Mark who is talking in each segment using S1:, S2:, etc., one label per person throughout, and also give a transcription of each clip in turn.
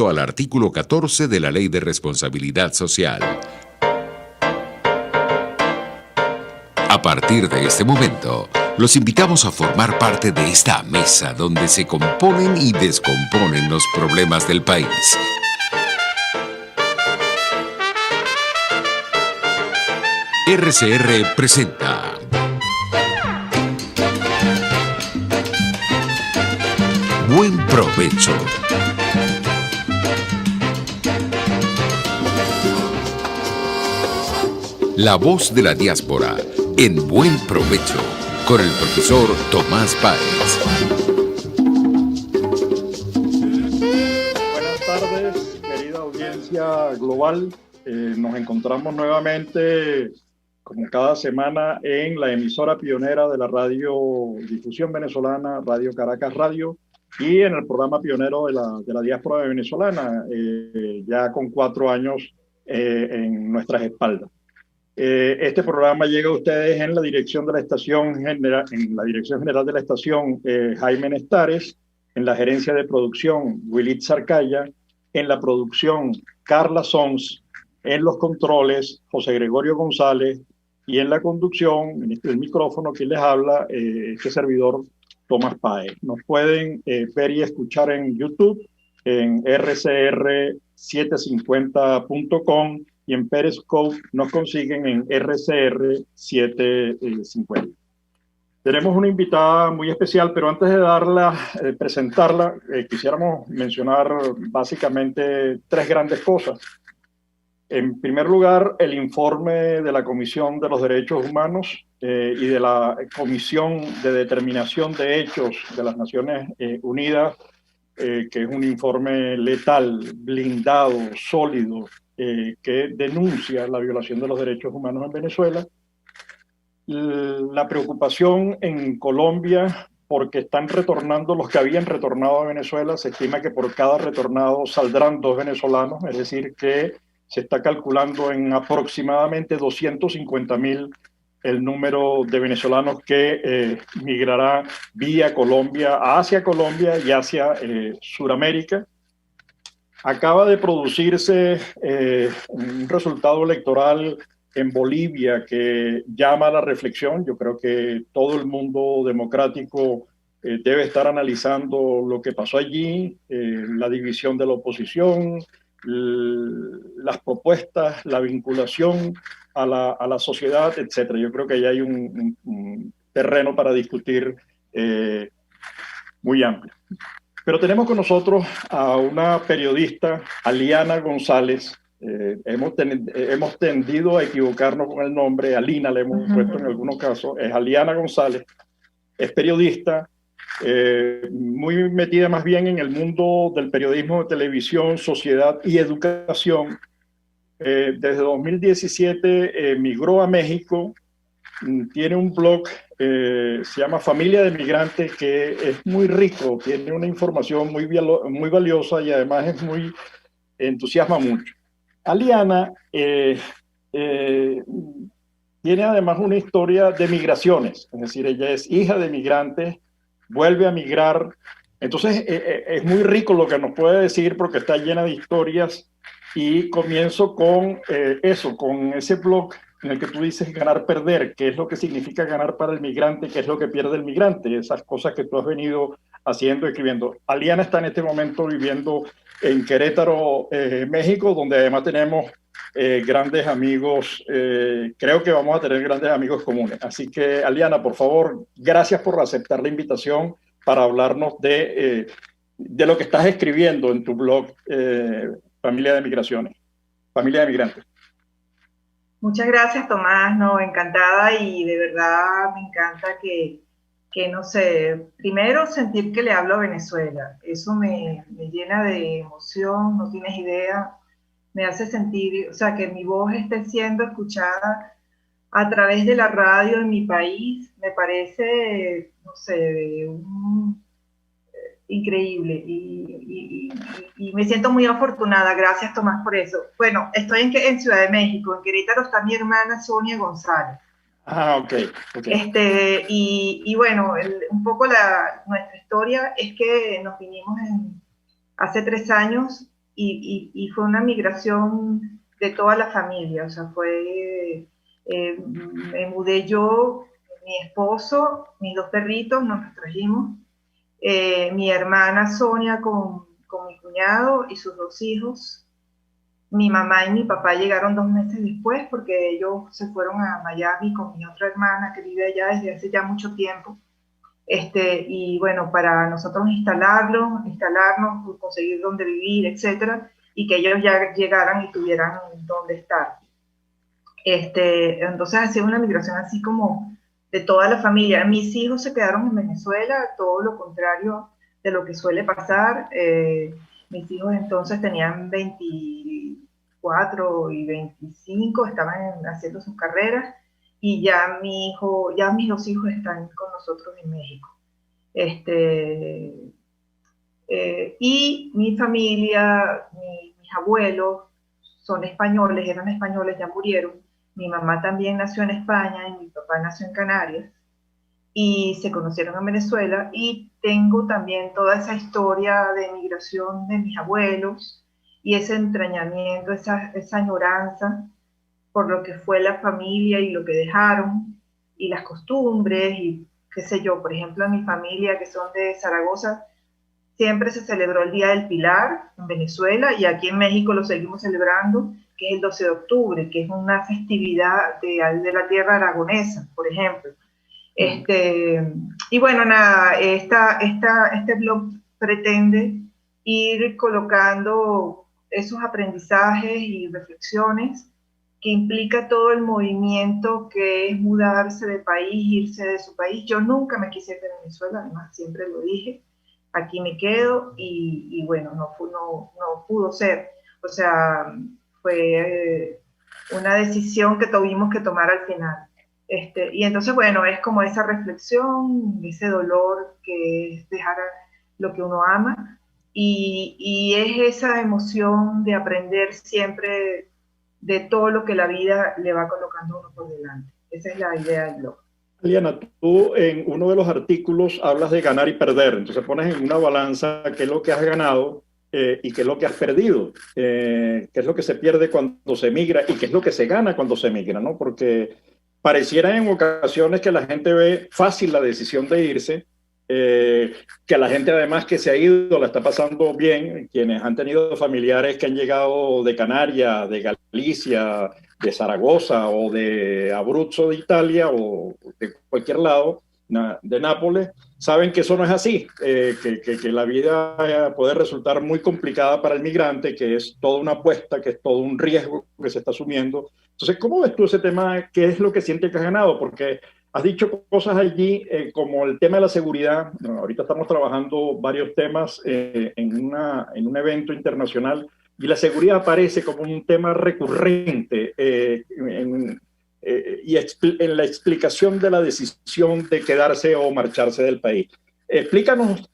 S1: al artículo 14 de la Ley de Responsabilidad Social. A partir de este momento, los invitamos a formar parte de esta mesa donde se componen y descomponen los problemas del país. RCR presenta Buen Provecho. La voz de la diáspora en Buen Provecho, con el profesor Tomás Páez.
S2: Buenas tardes, querida audiencia global. Nos encontramos nuevamente, como cada semana, en la emisora pionera de la radiodifusión venezolana, Radio Caracas Radio, y en el programa pionero de la diáspora venezolana, ya con 4 años en nuestras espaldas. Este programa llega a ustedes en la dirección de la estación general, en la dirección general de la estación, Jaime Nestares, en la gerencia de producción, Willit Zarcaya, en la producción, Carla Sons, en los controles, José Gregorio González, y en la conducción, en el micrófono que les habla, este servidor, Tomás Páez. Nos pueden ver y escuchar en YouTube, en rcr750.com, y en Periscope nos consiguen en RCR750. Tenemos una invitada muy especial, pero antes de presentarla, quisiéramos mencionar básicamente 3 grandes cosas. En primer lugar, el informe de la Comisión de los Derechos Humanos y de la Comisión de Determinación de Hechos de las Naciones Unidas, que es un informe letal, blindado, sólido, que denuncia la violación de los derechos humanos en Venezuela. La preocupación en Colombia porque están retornando los que habían retornado a Venezuela. Se estima que por cada retornado saldrán 2 venezolanos, es decir, que se está calculando en aproximadamente 250.000 el número de venezolanos que migrará vía Colombia, hacia Colombia y hacia Sudamérica. Acaba de producirse un resultado electoral en Bolivia que llama a la reflexión. Yo creo que todo el mundo democrático debe estar analizando lo que pasó allí, la división de la oposición, las propuestas, la vinculación a la sociedad, etc. Yo creo que ahí hay un terreno para discutir muy amplio. Pero tenemos con nosotros a una periodista, Aliana González. Hemos tendido a equivocarnos con el nombre. Alina le hemos puesto en algunos casos. Es Aliana González. Es periodista, muy metida más bien en el mundo del periodismo de televisión, sociedad y educación. Desde 2017 emigró a México. Tiene un blog, se llama Familia de Migrantes, que es muy rico, tiene una información muy valiosa y además entusiasma mucho. Aliana tiene además una historia de migraciones, es decir, ella es hija de migrantes, vuelve a migrar. Entonces es muy rico lo que nos puede decir porque está llena de historias, y comienzo con con ese blog en el que tú dices ganar-perder, qué es lo que significa ganar para el migrante, qué es lo que pierde el migrante, esas cosas que tú has venido haciendo, escribiendo. Aliana está en este momento viviendo en Querétaro, México, donde además tenemos grandes amigos, creo que vamos a tener grandes amigos comunes. Así que, Aliana, por favor, gracias por aceptar la invitación para hablarnos de lo que estás escribiendo en tu blog, Familia de Migrantes.
S3: Muchas gracias, Tomás. No, encantada, y de verdad me encanta que no sé, primero sentir que le hablo a Venezuela. Eso me llena de emoción, no tienes idea. Me hace sentir, o sea, que mi voz esté siendo escuchada a través de la radio en mi país. Me parece, no sé, increíble, y me siento muy afortunada. Gracias, Tomás, por eso. Bueno, estoy en Ciudad de México. En Querétaro está mi hermana Sonia González.
S2: Ah, ok.
S3: Y bueno, un poco nuestra historia es que nos vinimos hace 3 años y fue una migración de toda la familia, o sea, me mudé yo, mi esposo, mis dos perritos, nos los trajimos, mi hermana Sonia con mi cuñado y sus dos hijos. Mi mamá y mi papá llegaron 2 meses después porque ellos se fueron a Miami con mi otra hermana que vive allá desde hace ya mucho tiempo. Y bueno, para nosotros instalarnos, conseguir dónde vivir, etcétera, y que ellos ya llegaran y tuvieran dónde estar. Entonces ha sido una migración así como de toda la familia. Mis hijos se quedaron en Venezuela, todo lo contrario de lo que suele pasar. Mis hijos entonces tenían 24 y 25, estaban haciendo sus carreras, y ya mis dos hijos están con nosotros en México. Y mi familia, mis abuelos son españoles, eran españoles, ya murieron. Mi mamá también nació en España y mi papá nació en Canarias y se conocieron en Venezuela, y tengo también toda esa historia de migración de mis abuelos y ese entrañamiento, esa añoranza por lo que fue la familia y lo que dejaron y las costumbres y qué sé yo. Por ejemplo, en mi familia, que son de Zaragoza, siempre se celebró el Día del Pilar en Venezuela, y aquí en México lo seguimos celebrando, que es el 12 de octubre, que es una festividad de la tierra aragonesa, por ejemplo. Y bueno, nada, este blog pretende ir colocando esos aprendizajes y reflexiones que implica todo el movimiento que es mudarse de país, irse de su país. Yo nunca me quise ir de Venezuela, además siempre lo dije, aquí me quedo, y bueno, no pudo ser. O sea, fue una decisión que tuvimos que tomar al final. Y entonces, bueno, es como esa reflexión, ese dolor que es dejar lo que uno ama, y es esa emoción de aprender siempre de todo lo que la vida le va colocando a uno por delante. Esa es la idea del blog.
S2: Liana, tú en uno de los artículos hablas de ganar y perder, entonces pones en una balanza qué es lo que has ganado y qué es lo que has perdido, qué es lo que se pierde cuando se migra y qué es lo que se gana cuando se migra, ¿no? Porque pareciera en ocasiones que la gente ve fácil la decisión de irse, que la gente además que se ha ido la está pasando bien, quienes han tenido familiares que han llegado de Canarias, de Galicia, de Zaragoza o de Abruzzo de Italia o de cualquier lado, de Nápoles, saben que eso no es así, que la vida puede resultar muy complicada para el migrante, que es toda una apuesta, que es todo un riesgo que se está asumiendo. Entonces, ¿cómo ves tú ese tema? ¿Qué es lo que sientes que has ganado? Porque has dicho cosas allí como el tema de la seguridad. Bueno, ahorita estamos trabajando varios temas en un evento internacional, y la seguridad aparece como un tema recurrente y en la explicación de la decisión de quedarse o marcharse del país. Explícanos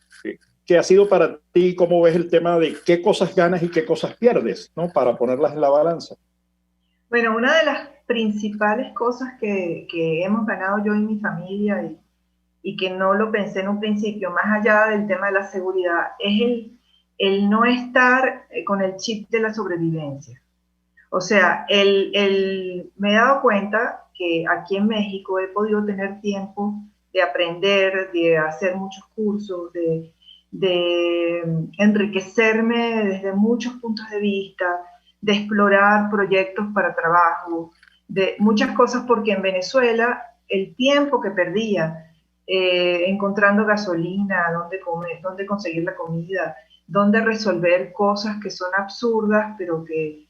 S2: qué ha sido para ti, cómo ves el tema de qué cosas ganas y qué cosas pierdes, ¿no? Para ponerlas en la balanza.
S3: Bueno, una de las principales cosas que hemos ganado yo y mi familia, y que no lo pensé en un principio, más allá del tema de la seguridad, es el no estar con el chip de la sobrevivencia. O sea, me he dado cuenta que aquí en México he podido tener tiempo de aprender, de hacer muchos cursos, de enriquecerme desde muchos puntos de vista, de explorar proyectos para trabajo, de muchas cosas, porque en Venezuela el tiempo que perdía encontrando gasolina, dónde comer, dónde conseguir la comida, dónde resolver cosas que son absurdas, pero que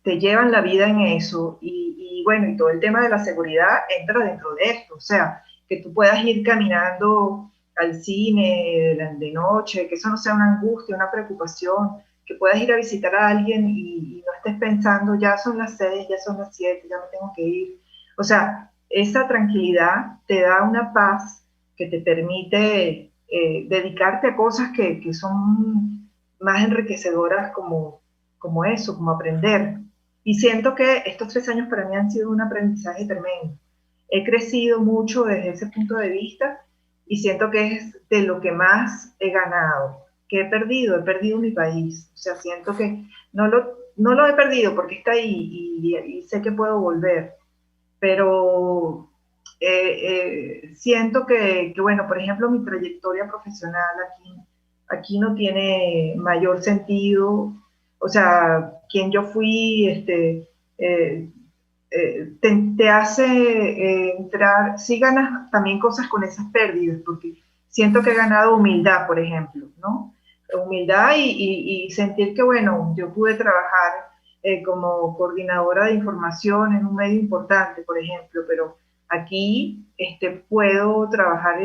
S3: te llevan la vida en eso, y bueno, y todo el tema de la seguridad entra dentro de esto, o sea, que tú puedas ir caminando al cine de noche, que eso no sea una angustia, una preocupación, que puedas ir a visitar a alguien y no estés pensando, ya son las 6, ya son las 7, ya me tengo que ir. O sea, esa tranquilidad te da una paz que te permite dedicarte a cosas que son más enriquecedoras, como eso, como aprender. Y siento que estos 3 años para mí han sido un aprendizaje tremendo. He crecido mucho desde ese punto de vista, y siento que es de lo que más he ganado, he perdido mi país. O sea, siento que no lo he perdido porque está ahí y sé que puedo volver, pero siento bueno, por ejemplo, mi trayectoria profesional aquí no tiene mayor sentido. O sea, quien yo fui, eh, te hace entrar, sí ganas también cosas con esas pérdidas, porque siento que he ganado humildad, por ejemplo, ¿no? Humildad y sentir que, bueno, yo pude trabajar como coordinadora de información en un medio importante, por ejemplo, pero aquí puedo trabajar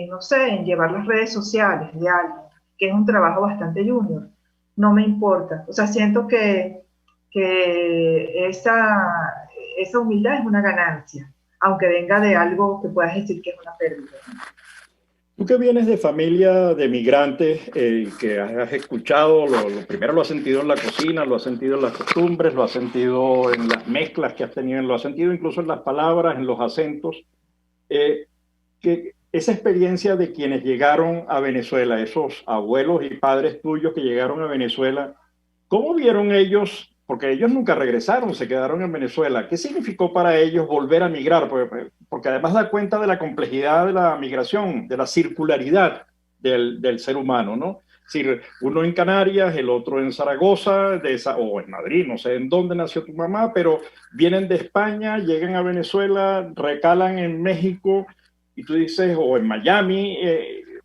S3: no sé, en llevar las redes sociales de alguien, que es un trabajo bastante junior. No me importa. O sea, siento que esa humildad es una ganancia, aunque venga de algo que puedas decir que es una pérdida.
S2: Tú que vienes de familia de migrantes, que has escuchado, primero lo has sentido en la cocina, lo has sentido en las costumbres, lo has sentido en las mezclas que has tenido, lo has sentido incluso en las palabras, en los acentos, que esa experiencia de quienes llegaron a Venezuela, esos abuelos y padres tuyos que llegaron a Venezuela, ¿cómo vieron ellos? Porque ellos nunca regresaron, se quedaron en Venezuela. ¿Qué significó para ellos volver a migrar? Porque además da cuenta de la complejidad de la migración, de la circularidad del ser humano, ¿no? Es decir, uno en Canarias, el otro en Zaragoza, o en Madrid, no sé en dónde nació tu mamá, pero vienen de España, llegan a Venezuela, recalan en México, y tú dices, o en Miami,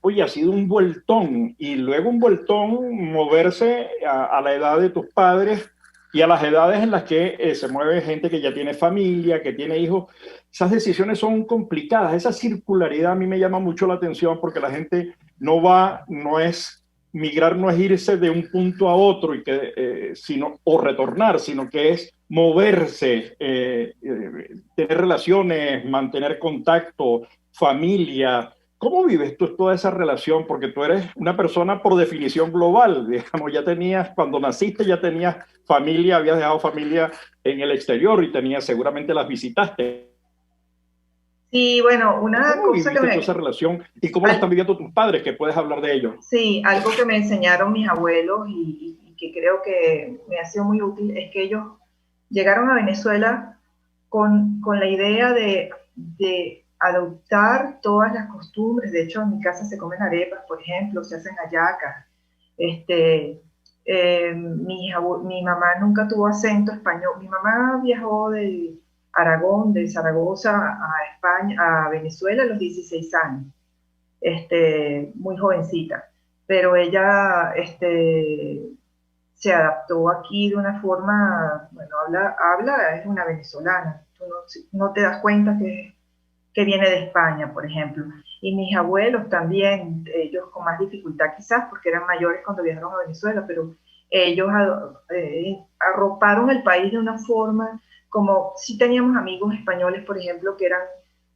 S2: oye, ha sido un vueltón, y luego un vueltón moverse a la edad de tus padres y a las edades en las que se mueve gente que ya tiene familia, que tiene hijos. Esas decisiones son complicadas, esa circularidad a mí me llama mucho la atención porque la gente no es, migrar no es irse de un punto a otro o retornar, sino que es moverse, tener relaciones, mantener contacto, familia. ¿Cómo vives tú toda esa relación? Porque tú eres una persona por definición global, digamos, cuando naciste ya tenías familia, habías dejado familia en el exterior y seguramente las visitaste.
S3: Sí, bueno, una
S2: ¿Cómo
S3: cosa que
S2: viviste toda esa relación y cómo la están viviendo tus padres, que puedes hablar de ellos?
S3: Sí, algo que me enseñaron mis abuelos y que creo que me ha sido muy útil es que ellos llegaron a Venezuela con la idea de adoptar todas las costumbres. De hecho, en mi casa se comen arepas, por ejemplo, se hacen hallacas. Mi mamá nunca tuvo acento español. Mi mamá viajó de Aragón, de Zaragoza a España, a Venezuela a los 16 años, muy jovencita, pero ella se adaptó aquí de una forma, bueno, habla es una venezolana, tú no te das cuenta que viene de España, por ejemplo. Y mis abuelos también, ellos con más dificultad quizás, porque eran mayores cuando viajaron a Venezuela, pero ellos arroparon el país de una forma, como si teníamos amigos españoles, por ejemplo, que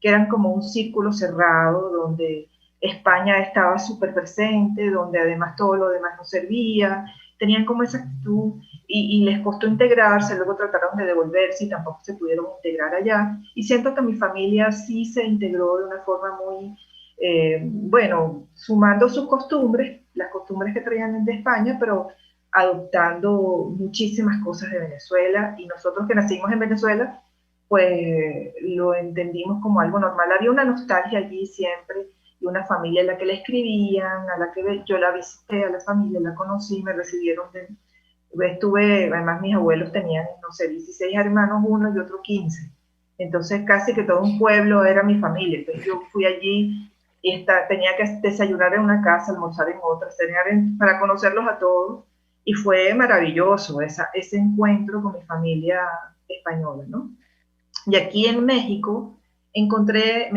S3: eran como un círculo cerrado, donde España estaba súper presente, donde además todo lo demás no servía, tenían como esa actitud y les costó integrarse, luego trataron de devolverse y tampoco se pudieron integrar allá. Y siento que mi familia sí se integró de una forma muy, bueno, sumando sus costumbres, las costumbres que traían de España, pero adoptando muchísimas cosas de Venezuela, y nosotros que nacimos en Venezuela, pues lo entendimos como algo normal. Había una nostalgia allí siempre, y una familia a la que le escribían, a la que yo la visité, a la familia, la conocí, me recibieron además mis abuelos tenían, no sé, 16 hermanos, uno y otro 15. Entonces casi que todo un pueblo era mi familia. Entonces yo fui allí y tenía que desayunar en una casa, almorzar en otra, para conocerlos a todos. Y fue maravilloso ese encuentro con mi familia española, ¿no? Y aquí en México me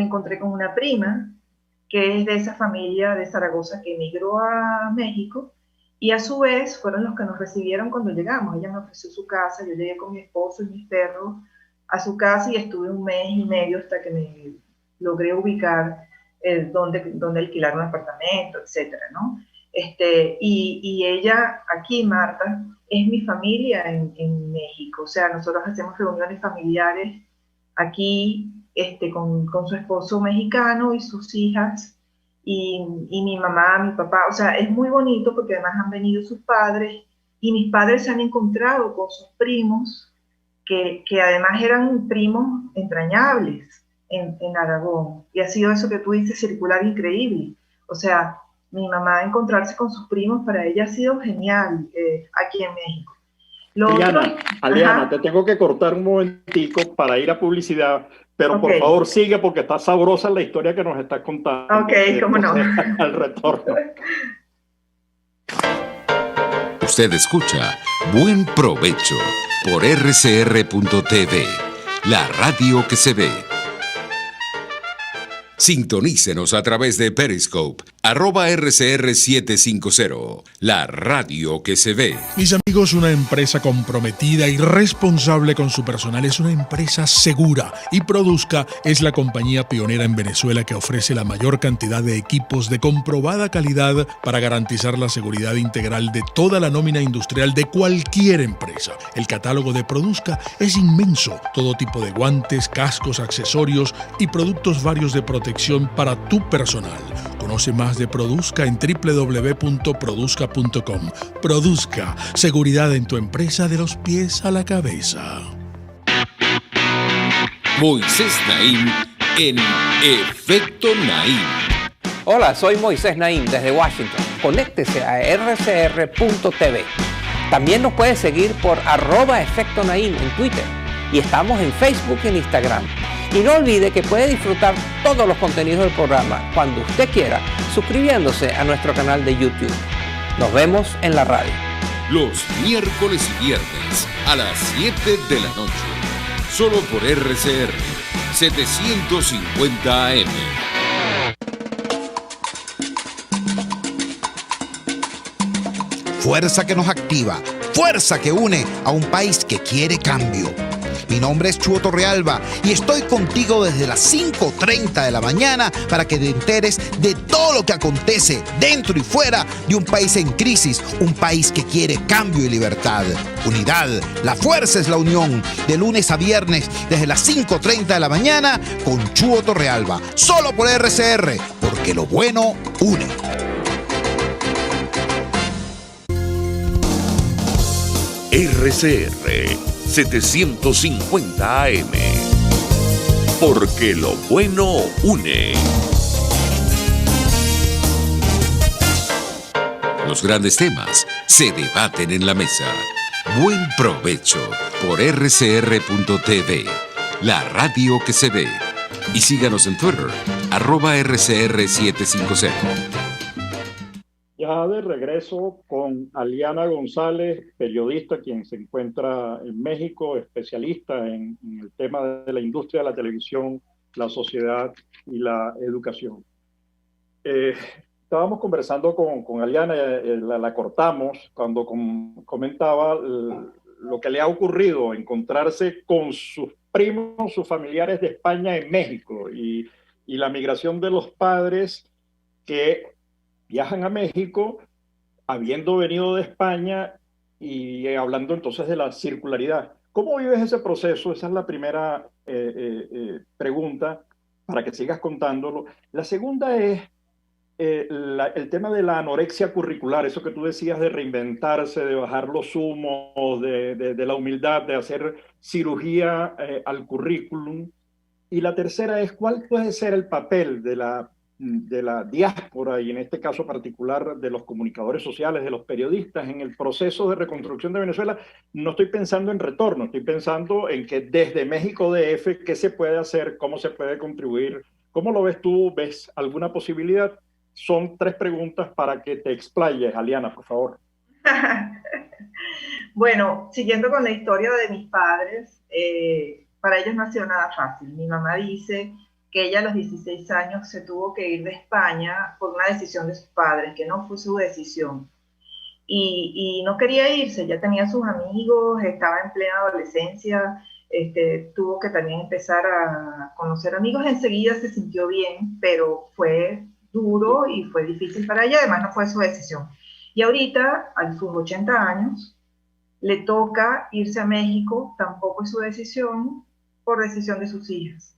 S3: encontré con una prima que es de esa familia de Zaragoza que emigró a México, y a su vez fueron los que nos recibieron cuando llegamos. Ella me ofreció su casa, yo llegué con mi esposo y mis perros a su casa y estuve un mes y medio hasta que me logré ubicar donde alquilar un apartamento, etcétera, ¿no? Y ella, aquí, Marta, es mi familia en México. O sea, nosotros hacemos reuniones familiares aquí con su esposo mexicano y sus hijas, y mi mamá, mi papá, o sea, es muy bonito porque además han venido sus padres y mis padres se han encontrado con sus primos que además eran primos entrañables en Aragón. Y ha sido eso que tú dices, circular increíble. O sea, mi mamá encontrarse con sus primos para ella ha sido genial aquí en México.
S2: Aliana, te tengo que cortar un momentico para ir a publicidad, pero
S3: okay,
S2: por favor sigue porque está sabrosa la historia que nos estás contando.
S3: Ok, cómo no.
S2: Al retorno.
S1: Usted escucha Buen Provecho por rcr.tv, la radio que se ve. Sintonícenos a través de Periscope, @RCR750, la radio que se ve.
S4: Mis amigos, una empresa comprometida y responsable con su personal es una empresa segura, y Produzca es la compañía pionera en Venezuela que ofrece la mayor cantidad de equipos de comprobada calidad para garantizar la seguridad integral de toda la nómina industrial de cualquier empresa. El catálogo de Produzca es inmenso, todo tipo de guantes, cascos, accesorios y productos varios de protección para tu personal. Conoce más de Produzca en www.produzca.com. Produzca, seguridad en tu empresa de los pies a la cabeza.
S1: Moisés Naim en Efecto Naim.
S5: Hola, soy Moisés Naim desde Washington. Conéctese a rcr.tv. También nos puede seguir por @Efecto Naim en Twitter. Y estamos en Facebook y en Instagram. Y no olvide que puede disfrutar todos los contenidos del programa cuando usted quiera, suscribiéndose a nuestro canal de YouTube. Nos vemos en la radio.
S1: Los miércoles y viernes a las 7 de la noche. Solo por RCR 750 AM.
S6: Fuerza que nos activa, fuerza que une a un país que quiere cambio. Mi nombre es Chuo Torrealba y estoy contigo desde las 5:30 de la mañana para que te enteres de todo lo que acontece dentro y fuera de un país en crisis, un país que quiere cambio y libertad. Unidad, la fuerza es la unión, de lunes a viernes desde las 5:30 de la mañana con Chuo Torrealba, solo por RCR, porque lo bueno une.
S7: RCR 750 AM, porque lo bueno une.
S1: Los grandes temas se debaten en la mesa. Buen provecho por rcr.tv, la radio que se ve. Y síganos en Twitter, @RCR750.
S2: Ya de regreso con Aliana González, periodista quien se encuentra en México, especialista en el tema de la industria de la televisión, la sociedad y la educación. Estábamos conversando con Aliana, la cortamos cuando comentaba lo que le ha ocurrido, encontrarse con sus primos, sus familiares de España en México y la migración de los padres que viajan a México habiendo venido de España y hablando entonces de la circularidad. ¿Cómo vives ese proceso? Esa es la primera pregunta para que sigas contándolo. La segunda es el tema de la anorexia curricular, eso que tú decías de reinventarse, de bajar los humos, de la humildad, de hacer cirugía al currículum. Y la tercera es, ¿cuál puede ser el papel de la diáspora y en este caso particular de los comunicadores sociales, de los periodistas en el proceso de reconstrucción de Venezuela? No estoy pensando en retorno, estoy pensando en que desde México DF, ¿qué se puede hacer? ¿Cómo se puede contribuir? ¿Cómo lo ves tú? ¿Ves alguna posibilidad? Son 3 preguntas para que te explayes, Aliana, por favor.
S3: Bueno, siguiendo con la historia de mis padres, para ellos no ha sido nada fácil. Mi mamá dice que ella a los 16 años se tuvo que ir de España por una decisión de sus padres, que no fue su decisión. Y no quería irse, ya tenía sus amigos, estaba en plena adolescencia, tuvo que también empezar a conocer amigos, enseguida se sintió bien, pero fue duro y fue difícil para ella, además no fue su decisión. Y ahorita, a sus 80 años, le toca irse a México, tampoco es su decisión, por decisión de sus hijas.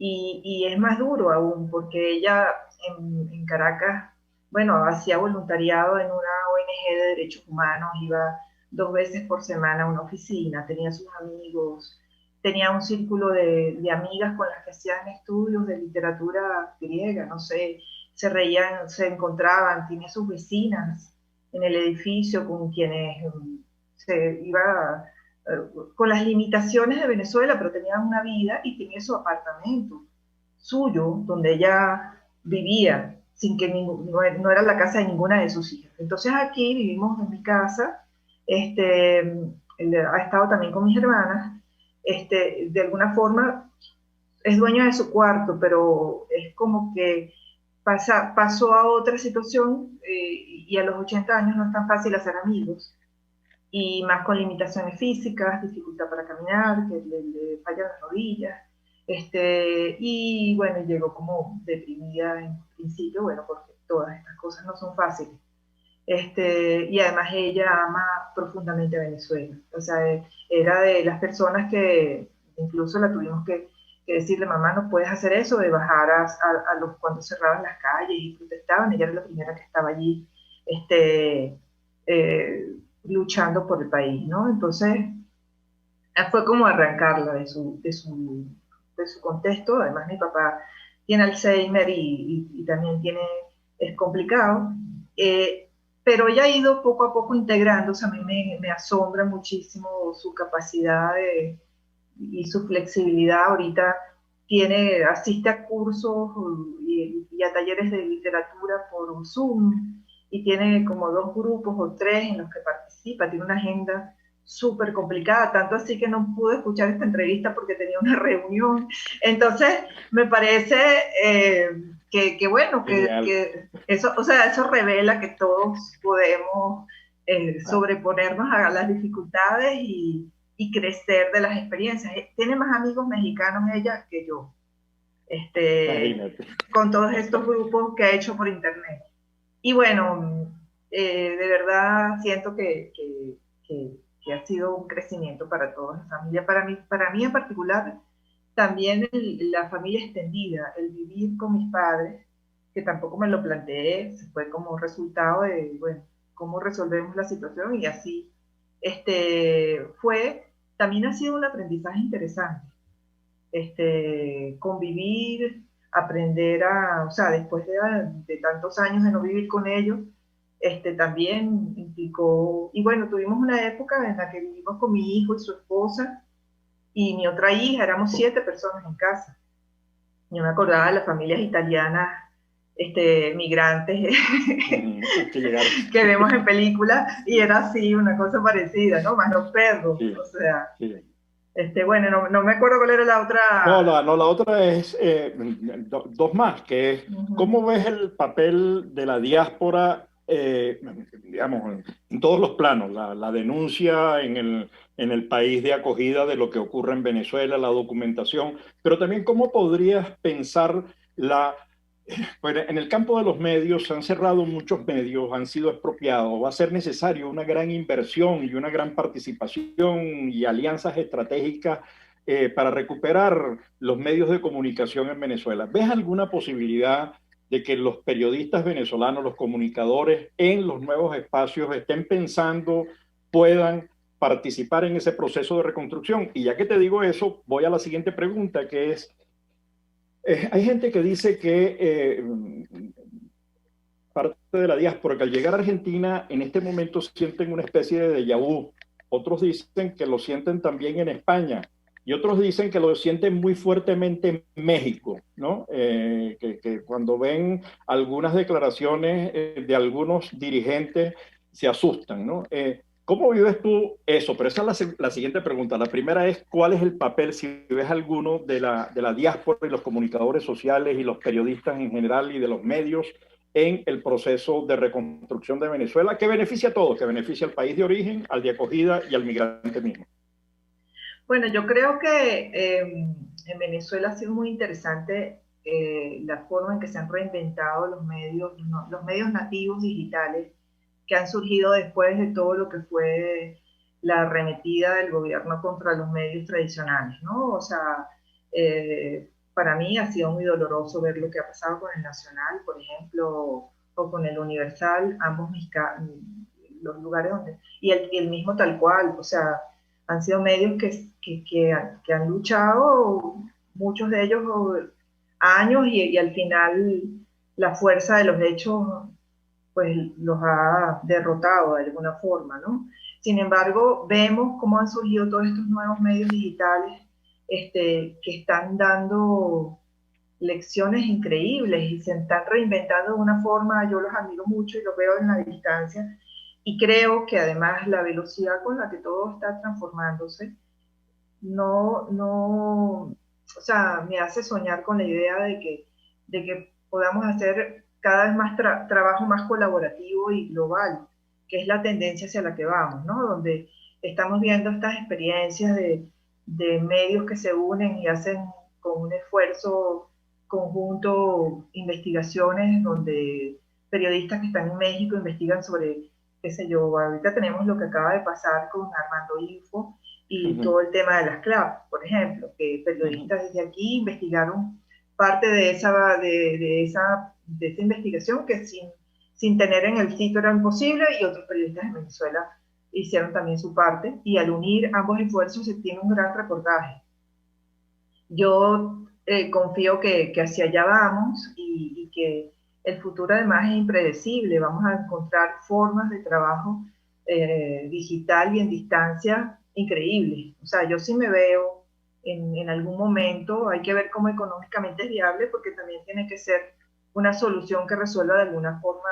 S3: Y es más duro aún, porque ella en Caracas, bueno, hacía voluntariado en una ONG de derechos humanos, iba 2 veces por semana a una oficina, tenía sus amigos, tenía un círculo de amigas con las que hacían estudios de literatura griega, no sé, se reían, se encontraban, tenía sus vecinas en el edificio con quienes se iba con las limitaciones de Venezuela, pero tenía una vida y tenía su apartamento suyo, donde ella vivía, sin que no era la casa de ninguna de sus hijas. Entonces aquí vivimos en mi casa, ha estado también con mis hermanas, de alguna forma es dueño de su cuarto, pero es como que pasó a otra situación y a los 80 años no es tan fácil hacer amigos y más con limitaciones físicas, dificultad para caminar, que le fallan las rodillas. Y bueno, llegó como deprimida en principio, bueno, porque todas estas cosas no son fáciles. Y además ella ama profundamente a Venezuela. O sea, era de las personas que incluso la tuvimos que decirle, mamá, no puedes hacer eso, de bajar cuando cerraban las calles y protestaban. Ella era la primera que estaba allí luchando por el país, ¿no? Entonces, fue como arrancarla de su contexto. Además, mi papá tiene Alzheimer y también es complicado. Pero ella ha ido poco a poco integrándose. A mí me asombra muchísimo su capacidad y su flexibilidad. Ahorita asiste a cursos y a talleres de literatura por Zoom, y tiene como 2 grupos o 3 en los que participa. Tiene una agenda súper complicada, tanto así que no pude escuchar esta entrevista porque tenía una reunión. Entonces, me parece que bueno, que eso, o sea, eso revela que todos podemos sobreponernos a las dificultades y crecer de las experiencias. Tiene más amigos mexicanos ella que yo, con todos estos grupos que ha hecho por internet. Y bueno, de verdad siento que ha sido un crecimiento para toda la familia. Para mí en particular, también la familia extendida, el vivir con mis padres, que tampoco me lo planteé, fue como resultado de, bueno, cómo resolvemos la situación, y así también ha sido un aprendizaje interesante. Convivir, aprender o sea, después de tantos años de no vivir con ellos, también implicó, y bueno, tuvimos una época en la que vivimos con mi hijo y su esposa y mi otra hija, éramos 7 personas en casa. Yo me acordaba de las familias italianas, migrantes, que vemos en películas, y era así, una cosa parecida, ¿no? Más los perros, sí, o sea... Sí. Bueno, no me acuerdo cuál era la otra.
S2: No, la otra es 2 más, que es, ¿cómo ves el papel de la diáspora, digamos, en todos los planos? La denuncia en el país de acogida de lo que ocurre en Venezuela, la documentación, pero también cómo podrías pensar pues en el campo de los medios. Se han cerrado muchos medios, han sido expropiados. Va a ser necesario una gran inversión y una gran participación y alianzas estratégicas para recuperar los medios de comunicación en Venezuela. ¿Ves alguna posibilidad de que los periodistas venezolanos, los comunicadores en los nuevos espacios estén pensando, puedan participar en ese proceso de reconstrucción? Y ya que te digo eso, voy a la siguiente pregunta, que es, hay gente que dice que parte de la diáspora, que al llegar a Argentina en este momento sienten una especie de déjà vu. Otros dicen que lo sienten también en España, y otros dicen que lo sienten muy fuertemente en México, ¿no? Que cuando ven algunas declaraciones de algunos dirigentes se asustan, ¿no? ¿Cómo vives tú eso? Pero esa es la siguiente pregunta. La primera es, ¿cuál es el papel, si ves alguno, de la diáspora y los comunicadores sociales y los periodistas en general y de los medios en el proceso de reconstrucción de Venezuela, que beneficia a todos, que beneficia al país de origen, al de acogida y al migrante mismo?
S3: Bueno, yo creo que en Venezuela ha sido muy interesante la forma en que se han reinventado los medios nativos digitales que han surgido después de todo lo que fue la arremetida del gobierno contra los medios tradicionales, ¿no? O sea, para mí ha sido muy doloroso ver lo que ha pasado con el Nacional, por ejemplo, o con el Universal, ambos los lugares donde, y el mismo Tal Cual, o sea, han sido medios que han luchado, muchos de ellos años, y al final la fuerza de los hechos pues los ha derrotado de alguna forma, ¿no? Sin embargo, vemos cómo han surgido todos estos nuevos medios digitales que están dando lecciones increíbles y se están reinventando de una forma, yo los admiro mucho y los veo en la distancia, y creo que además la velocidad con la que todo está transformándose o sea, me hace soñar con la idea de que podamos hacer cada vez más trabajo más colaborativo y global, que es la tendencia hacia la que vamos, ¿no? Donde estamos viendo estas experiencias de medios que se unen y hacen con un esfuerzo conjunto investigaciones donde periodistas que están en México investigan sobre, qué sé yo, ahorita tenemos lo que acaba de pasar con Armando Info y todo el tema de las CLAP, por ejemplo, que periodistas desde aquí investigaron parte de esa investigación que sin tener en el sitio era imposible, y otros periodistas en Venezuela hicieron también su parte, y al unir ambos esfuerzos se tiene un gran reportaje. Yo confío que hacia allá vamos y que el futuro además es impredecible. Vamos a encontrar formas de trabajo digital y en distancia increíbles. O sea, yo sí me veo en algún momento, hay que ver cómo económicamente es viable, porque también tiene que ser una solución que resuelva de alguna forma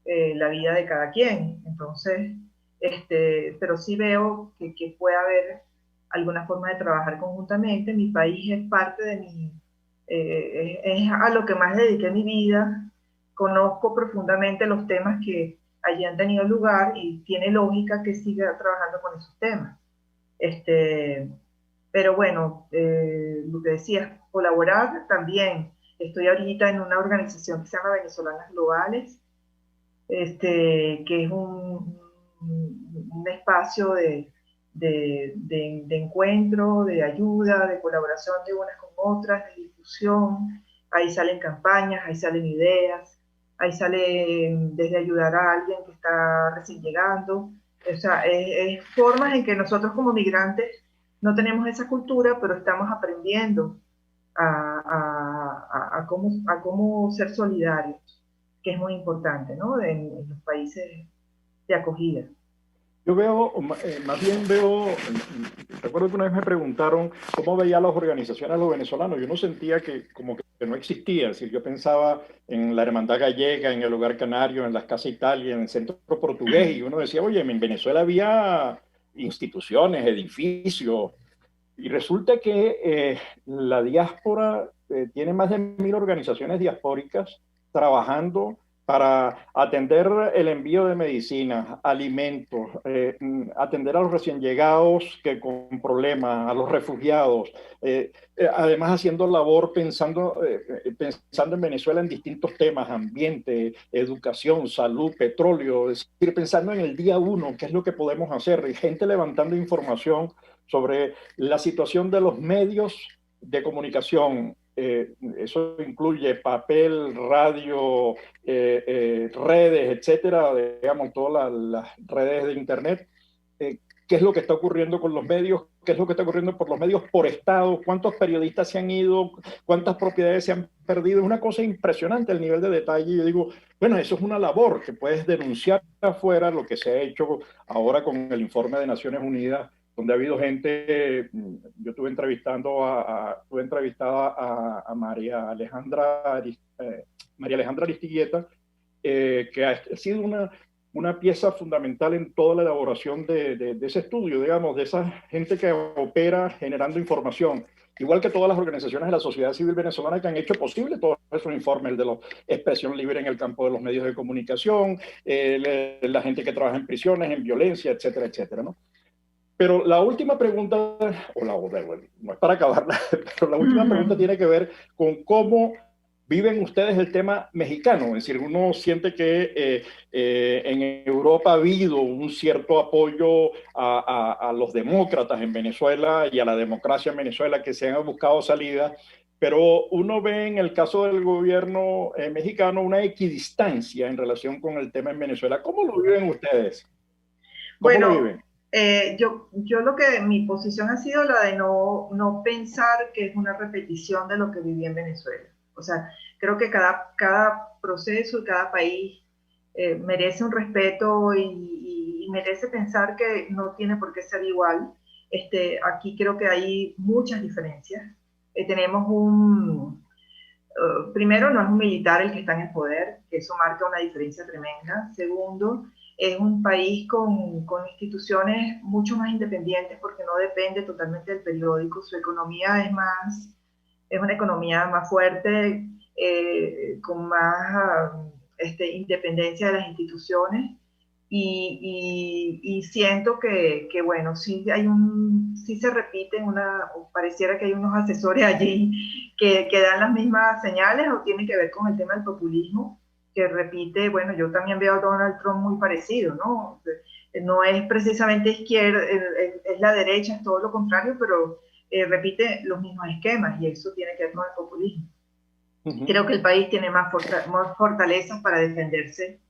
S3: la vida de cada quien. Entonces, pero sí veo que puede haber alguna forma de trabajar conjuntamente. Mi país es parte de es a lo que más dediqué mi vida. Conozco profundamente los temas que allí han tenido lugar y tiene lógica que siga trabajando con esos temas. Pero bueno, lo que decías, colaborar también. Estoy ahorita en una organización que se llama Venezolanas Globales, que es un espacio de encuentro, de ayuda, de colaboración de unas con otras, de difusión. Ahí salen campañas, ahí salen ideas, ahí sale desde ayudar a alguien que está recién llegando. O sea, es formas en que nosotros como migrantes no tenemos esa cultura, pero estamos aprendiendo a cómo ser solidarios, que es muy importante, ¿no? En los países de acogida.
S2: Yo veo, más bien veo, recuerdo que una vez me preguntaron cómo veía las organizaciones a los venezolanos. Yo no sentía que como que no existía. Es decir, yo pensaba en la Hermandad Gallega, en el Hogar Canario, en las Casas Italia, en el Centro Portugués, y uno decía, oye, en Venezuela había instituciones, edificios, y resulta que la diáspora tiene más de 1.000 organizaciones diaspóricas trabajando para atender el envío de medicinas, alimentos, atender a los recién llegados con problemas, a los refugiados, además haciendo labor pensando en Venezuela en distintos temas, ambiente, educación, salud, petróleo, es decir, pensando en el día uno, qué es lo que podemos hacer, y gente levantando información sobre la situación de los medios de comunicación. Eso incluye papel, radio, redes, etcétera, digamos, todas las redes de internet. ¿Qué es lo que está ocurriendo con los medios? ¿Qué es lo que está ocurriendo por los medios por estado? ¿Cuántos periodistas se han ido? ¿Cuántas propiedades se han perdido? Es una cosa impresionante el nivel de detalle. Yo digo, bueno, eso es una labor que puedes denunciar afuera, lo que se ha hecho ahora con el informe de Naciones Unidas, donde ha habido gente. Yo estuve entrevistada a María Alejandra Aristigueta, que ha sido una pieza fundamental en toda la elaboración de ese estudio, digamos, de esa gente que opera generando información, igual que todas las organizaciones de la sociedad civil venezolana que han hecho posible todos esos informes, el de la expresión libre en el campo de los medios de comunicación, la gente que trabaja en prisiones, en violencia, etcétera, etcétera, ¿no? Pero la última pregunta, no es para acabarla, pero la última pregunta tiene que ver con cómo viven ustedes el tema mexicano. Es decir, uno siente que en Europa ha habido un cierto apoyo a los demócratas en Venezuela y a la democracia en Venezuela, que se han buscado salidas, pero uno ve en el caso del gobierno mexicano una equidistancia en relación con el tema en Venezuela. ¿Cómo lo viven ustedes? ¿Cómo lo viven?
S3: Yo lo que mi posición ha sido la de no pensar que es una repetición de lo que viví en Venezuela. O sea, creo que cada proceso y cada país merece un respeto y merece pensar que no tiene por qué ser igual. Aquí creo que hay muchas diferencias. Tenemos primero, no es un militar el que está en el poder, que eso marca una diferencia tremenda. Segundo, es un país con instituciones mucho más independientes porque no depende totalmente del periódico. Su economía es una economía más fuerte, con más independencia de las instituciones. Y siento que bueno, sí se repiten pareciera que hay unos asesores allí que dan las mismas señales, o tiene que ver con el tema del populismo, que repite. Bueno, yo también veo a Donald Trump muy parecido, ¿no? No es precisamente izquierda, es la derecha, es todo lo contrario, pero repite los mismos esquemas, y eso tiene que ver con el populismo. Uh-huh. Creo que el país tiene más fortalezas para defenderse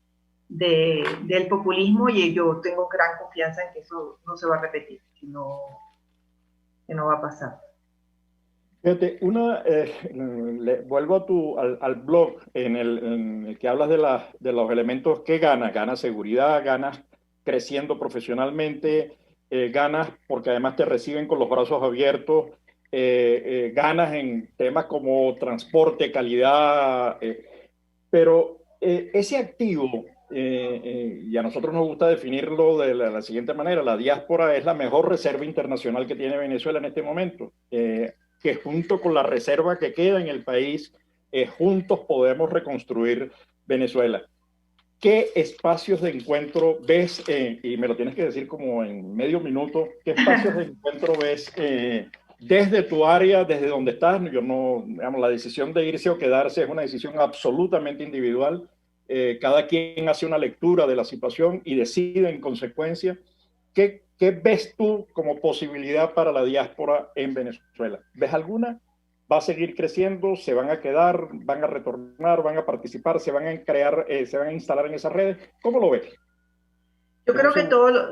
S3: del populismo, y yo tengo gran confianza en que eso no se va a repetir, que no va a pasar.
S2: Fíjate, vuelvo al blog en el que hablas de los elementos que ganas seguridad, ganas creciendo profesionalmente, ganas porque además te reciben con los brazos abiertos, ganas en temas como transporte, calidad, pero ese activo, y a nosotros nos gusta definirlo de la siguiente manera: la diáspora es la mejor reserva internacional que tiene Venezuela en este momento, que junto con la reserva que queda en el país, juntos podemos reconstruir Venezuela. ¿Qué espacios de encuentro ves, y me lo tienes que decir como en medio minuto, qué espacios de encuentro ves desde tu área, desde donde estás? Digamos, la decisión de irse o quedarse es una decisión absolutamente individual. Cada quien hace una lectura de la situación y decide en consecuencia. ¿Qué ves tú como posibilidad para la diáspora en Venezuela? ¿Ves alguna? ¿Va a seguir creciendo? ¿Se van a quedar? ¿Van a retornar? ¿Van a participar? ¿Se van a crear? ¿Se van a instalar en esas redes? ¿Cómo lo ves?
S3: Yo creo que todo lo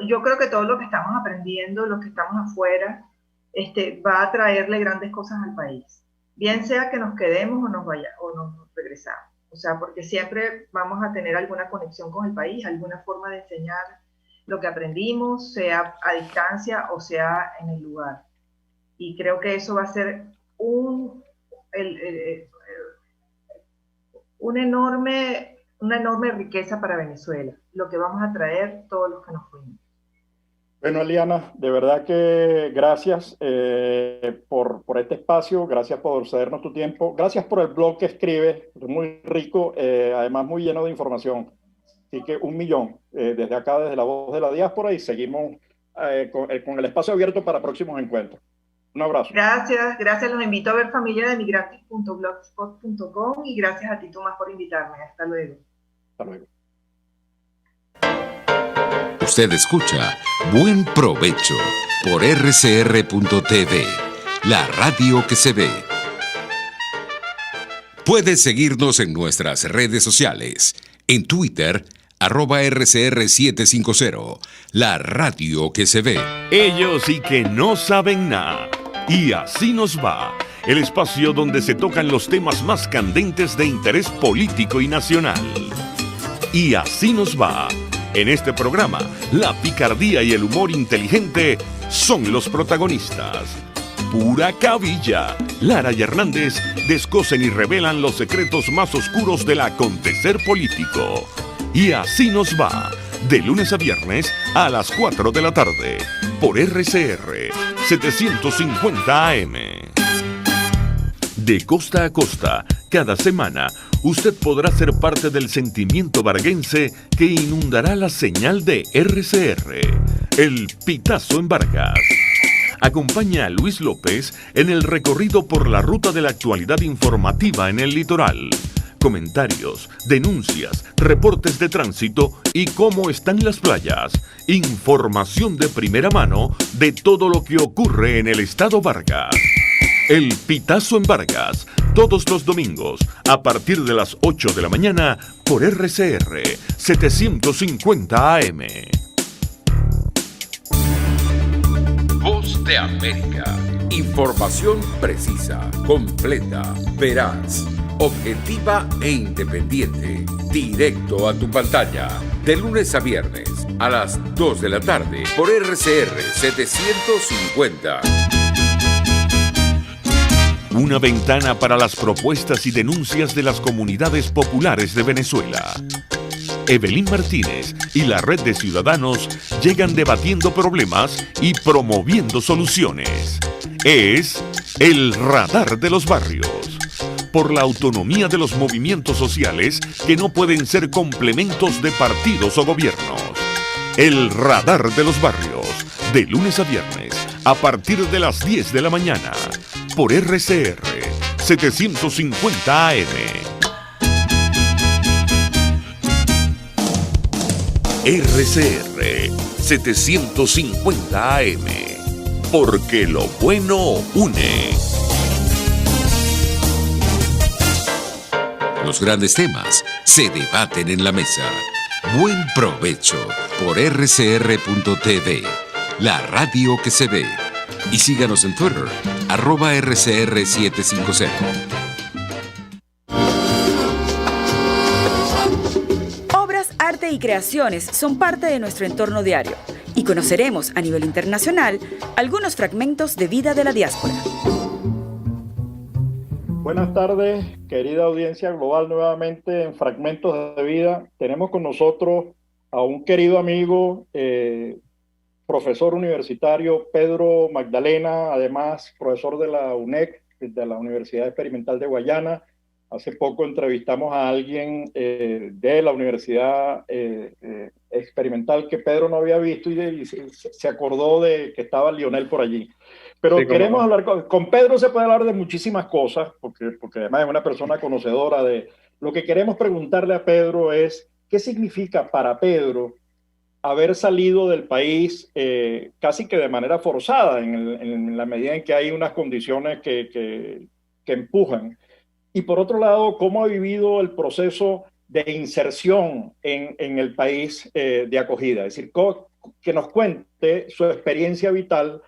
S3: que estamos aprendiendo, los que estamos afuera, va a traerle grandes cosas al país. Bien sea que nos quedemos o nos regresamos. O sea, porque siempre vamos a tener alguna conexión con el país, alguna forma de enseñar lo que aprendimos, sea a distancia o sea en el lugar. Y creo que eso va a ser una enorme riqueza para Venezuela, lo que vamos a traer todos los que nos fuimos.
S2: Bueno, Eliana, de verdad que gracias por este espacio, gracias por cedernos tu tiempo, gracias por el blog que escribes, muy rico, además muy lleno de información. Así que 1.000.000 desde acá, desde La Voz de la Diáspora, y seguimos con el espacio abierto para próximos encuentros. Un abrazo.
S3: Gracias, los invito a ver familiademigrantes.blogspot.com, y gracias a ti, Tomás, por invitarme. Hasta luego.
S2: Hasta luego.
S1: Usted escucha Buen Provecho por RCR.tv, la radio que se ve. Puede seguirnos en nuestras redes sociales. En Twitter, @RCR750, la radio que se ve.
S7: Ellos sí que no saben nada. Y así nos va. El espacio donde se tocan los temas más candentes de interés político y nacional. Y así nos va. En este programa, la picardía y el humor inteligente son los protagonistas. Pura cabilla. Lara y Hernández descosen y revelan los secretos más oscuros del acontecer político. Y así nos va. De lunes a viernes a las 4 de la tarde. Por RCR 750 AM. De costa a costa, cada semana, usted podrá ser parte del sentimiento varguense que inundará la señal de RCR, el Pitazo en Vargas. Acompaña a Luis López en el recorrido por la ruta de la actualidad informativa en el litoral. Comentarios, denuncias, reportes de tránsito y cómo están las playas. Información de primera mano de todo lo que ocurre en el estado Vargas. El Pitazo en Vargas, todos los domingos, a partir de las 8 de la mañana, por RCR 750 AM.
S1: Voz de América. Información precisa, completa, veraz, objetiva e independiente. Directo a tu pantalla. De lunes a viernes, a las 2 de la tarde, por RCR 750.
S7: Una ventana para las propuestas y denuncias de las comunidades populares de Venezuela. Evelyn Martínez y la Red de Ciudadanos llegan debatiendo problemas y promoviendo soluciones. Es el Radar de los Barrios. Por la autonomía de los movimientos sociales que no pueden ser complementos de partidos o gobiernos. El Radar de los Barrios, de lunes a viernes, a partir de las 10 de la mañana, por RCR 750 AM. RCR 750 AM, porque lo bueno une.
S1: Los grandes temas se debaten en la mesa. Buen provecho por rcr.tv, la radio que se ve. Y síganos en Twitter, @RCR750.
S8: Obras, arte y creaciones son parte de nuestro entorno diario y conoceremos a nivel internacional algunos fragmentos de vida de la diáspora.
S2: Buenas tardes, querida audiencia global, nuevamente en Fragmentos de Vida. Tenemos con nosotros a un querido amigo, profesor universitario, Pedro Magdalena, además profesor de la UNEC, de la Universidad Experimental de Guayana. Hace poco entrevistamos a alguien de la Universidad Experimental que Pedro no había visto y se acordó de que estaba Lionel por allí. Pero sí, queremos hablar con Pedro. Se puede hablar de muchísimas cosas, porque además es una persona conocedora de... Lo que queremos preguntarle a Pedro es, ¿qué significa para Pedro haber salido del país casi que de manera forzada, en la medida en que hay unas condiciones que empujan? Y por otro lado, ¿cómo ha vivido el proceso de inserción en el país de acogida? Es decir, que nos cuente su experiencia vital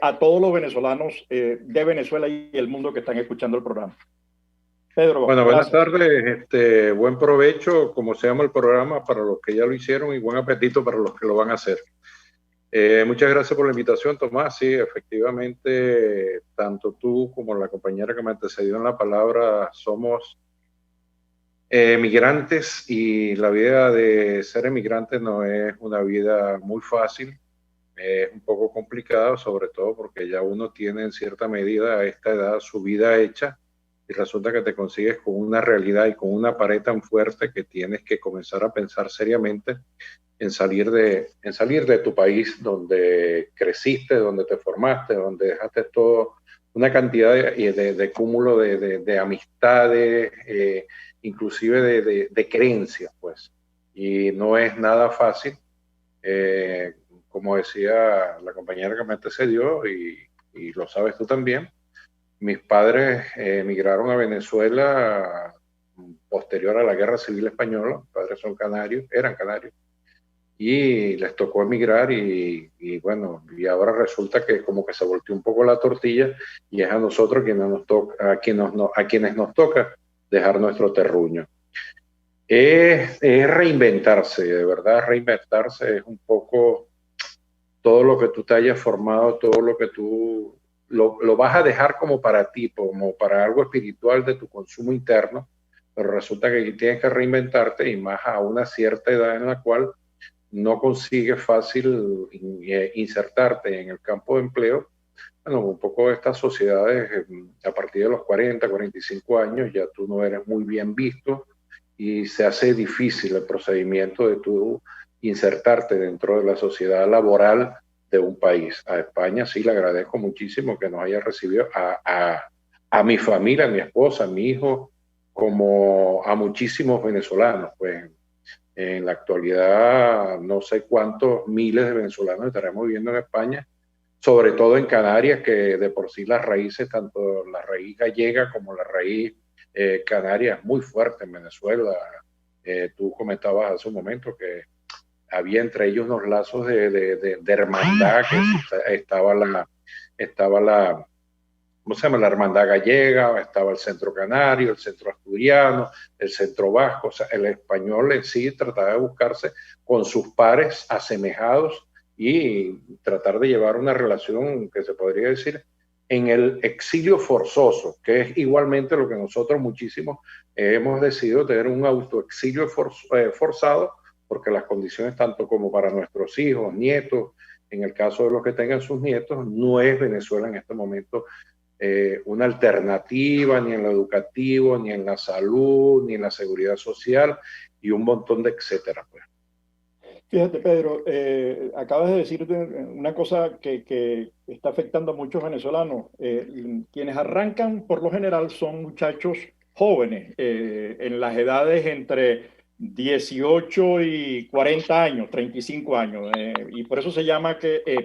S2: a todos los venezolanos de Venezuela y el mundo que están escuchando el programa. Pedro,
S9: bueno, buenas tardes, buen provecho, como se llama el programa, para los que ya lo hicieron, y buen apetito para los que lo van a hacer. Muchas gracias por la invitación, Tomás. Sí, efectivamente, tanto tú como la compañera que me antecedió en la palabra somos migrantes, y la vida de ser emigrante no es una vida muy fácil. Es un poco complicado, sobre todo porque ya uno tiene en cierta medida a esta edad su vida hecha, y resulta que te consigues con una realidad y con una pared tan fuerte que tienes que comenzar a pensar seriamente en salir de tu país, donde creciste, donde te formaste, donde dejaste todo, una cantidad de cúmulo de amistades, inclusive de creencias, pues. Y no es nada fácil. Como decía la compañera que me antecedió, y lo sabes tú también, mis padres emigraron a Venezuela posterior a la Guerra Civil Española. Mis padres eran canarios, y les tocó emigrar, y bueno, y ahora resulta que como que se volteó un poco la tortilla, y es a nosotros a quienes nos toca dejar nuestro terruño. Es reinventarse, de verdad. Reinventarse es un poco todo lo que tú te hayas formado, todo lo que tú lo vas a dejar como para ti, como para algo espiritual de tu consumo interno, pero resulta que tienes que reinventarte, y más a una cierta edad en la cual no consigues fácil insertarte en el campo de empleo. Bueno, un poco de estas sociedades, a partir de los 40, 45 años, ya tú no eres muy bien visto, y se hace difícil el procedimiento de tú insertarte dentro de la sociedad laboral de un país. A España sí le agradezco muchísimo que nos haya recibido a mi familia, a mi esposa, a mi hijo, como a muchísimos venezolanos. Pues en la actualidad no sé cuántos miles de venezolanos estaremos viviendo en España, sobre todo en Canarias, que de por sí las raíces, tanto la raíz gallega como la raíz canaria, es muy fuerte en Venezuela. Tú comentabas hace un momento que había entre ellos unos lazos de hermandad, que estaba la ¿cómo se llama? La hermandad gallega, estaba el centro canario, el centro asturiano, el centro vasco. O sea, el español en sí trataba de buscarse con sus pares asemejados y tratar de llevar una relación que se podría decir en el exilio forzoso, que es igualmente lo que nosotros muchísimos hemos decidido tener, un autoexilio forzado, porque las condiciones tanto como para nuestros hijos, nietos, en el caso de los que tengan sus nietos, no es Venezuela en este momento una alternativa ni en lo educativo, ni en la salud, ni en la seguridad social y un montón de etcétera. Pues.
S2: Fíjate, Pedro, acabas de decir una cosa que está afectando a muchos venezolanos. Quienes arrancan por lo general son muchachos jóvenes, en las edades entre 18 y 40 años, 35 años, y por eso se llama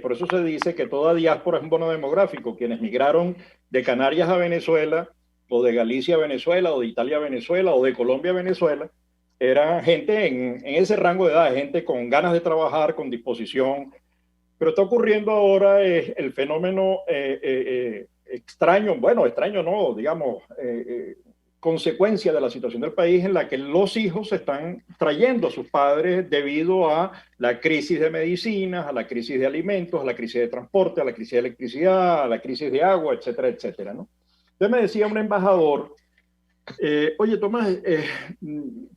S2: por eso se dice que toda diáspora es un bono demográfico. Quienes migraron de Canarias a Venezuela, o de Galicia a Venezuela, o de Italia a Venezuela, o de Colombia a Venezuela, era gente en ese rango de edad, gente con ganas de trabajar, con disposición. Pero está ocurriendo ahora el fenómeno extraño, bueno, extraño no, digamos, consecuencia de la situación del país, en la que los hijos están trayendo a sus padres debido a la crisis de medicinas, a la crisis de alimentos, a la crisis de transporte, a la crisis de electricidad, a la crisis de agua, etcétera, etcétera, ¿no? Entonces me decía un embajador, oye Tomás,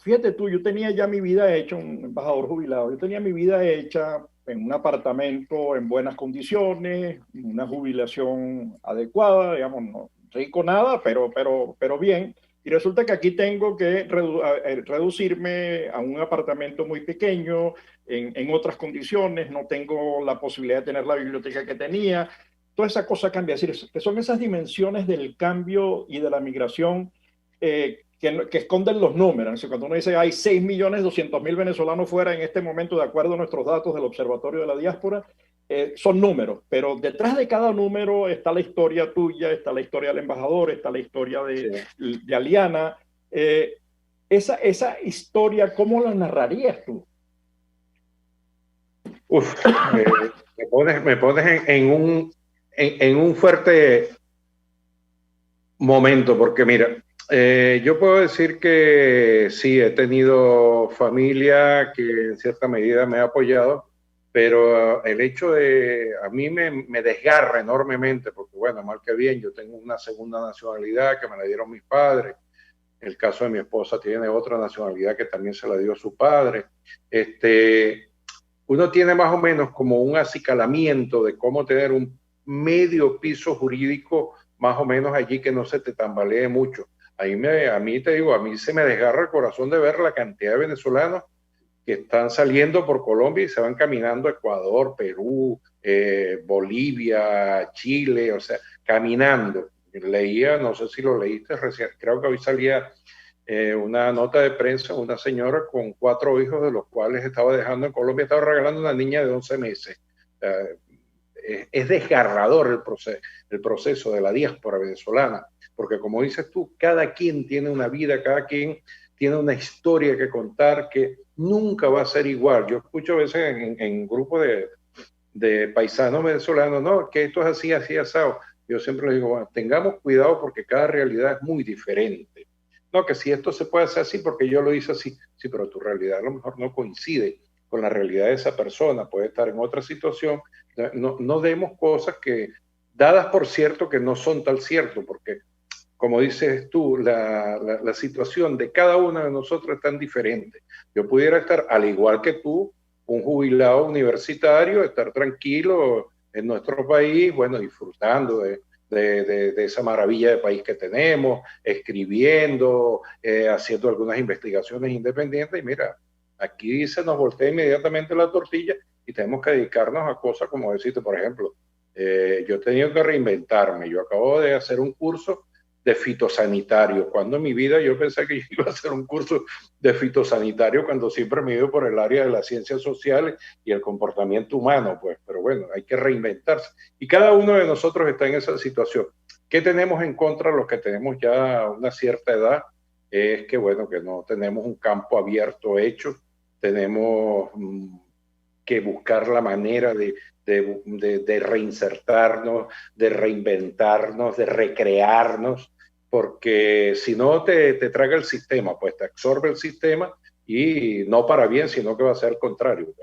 S2: fíjate tú, yo tenía ya mi vida hecha, un embajador jubilado, yo tenía mi vida hecha en un apartamento en buenas condiciones, una jubilación adecuada, digamos, no rico nada, pero bien. Y resulta que aquí tengo que reducirme a un apartamento muy pequeño, en otras condiciones, no tengo la posibilidad de tener la biblioteca que tenía. Toda esa cosa cambia. Es decir, que son esas dimensiones del cambio y de la migración que esconden los números. Es decir, cuando uno dice hay 6.200.000 venezolanos fuera en este momento, de acuerdo a nuestros datos del Observatorio de la Diáspora, son números, pero detrás de cada número está la historia tuya, está la historia del embajador, está la historia de Aliana. Esa historia, ¿cómo la narrarías tú?
S9: Me pones en un fuerte momento, porque mira, yo puedo decir que sí, he tenido familia que en cierta medida me ha apoyado, pero el hecho a mí me desgarra enormemente, porque bueno, mal que bien, yo tengo una segunda nacionalidad que me la dieron mis padres. El caso de mi esposa tiene otra nacionalidad que también se la dio su padre. Uno tiene más o menos como un acicalamiento de cómo tener un medio piso jurídico más o menos allí que no se te tambalee mucho. A mí te digo, a mí se me desgarra el corazón de ver la cantidad de venezolanos que están saliendo por Colombia y se van caminando a Ecuador, Perú, Bolivia, Chile, o sea, caminando. Leía, no sé si lo leíste recién, creo que hoy salía una nota de prensa, una señora con 4 hijos, de los cuales estaba dejando en Colombia, estaba regalando una niña de 11 meses. Es desgarrador el proceso de la diáspora venezolana, porque como dices tú, cada quien tiene una vida, cada quien tiene una historia que contar que nunca va a ser igual. Yo escucho a veces en grupos de paisanos venezolanos, no, que esto es así, así, asado. Yo siempre les digo, bueno, tengamos cuidado porque cada realidad es muy diferente. No, que si esto se puede hacer así porque yo lo hice así, sí, pero tu realidad a lo mejor no coincide con la realidad de esa persona, puede estar en otra situación. No demos cosas que, dadas por cierto, que no son tal cierto, porque como dices tú, la situación de cada uno de nosotros es tan diferente. Yo pudiera estar, al igual que tú, un jubilado universitario, estar tranquilo en nuestro país, bueno, disfrutando de esa maravilla de país que tenemos, escribiendo, haciendo algunas investigaciones independientes, y mira, aquí se nos voltea inmediatamente la tortilla y tenemos que dedicarnos a cosas como decirte, por ejemplo, yo he tenido que reinventarme. Yo acabo de hacer un curso de fitosanitario. Cuando en mi vida yo pensé que yo iba a hacer un curso de fitosanitario, cuando siempre me he ido por el área de las ciencias sociales y el comportamiento humano, pues, pero bueno, hay que reinventarse. Y cada uno de nosotros está en esa situación. ¿Qué tenemos en contra los que tenemos ya una cierta edad? Es que, bueno, que no tenemos un campo abierto hecho, tenemos que buscar la manera de reinsertarnos, de reinventarnos, de recrearnos, porque si no te traga el sistema, pues te absorbe el sistema y no para bien, sino que va a ser el contrario.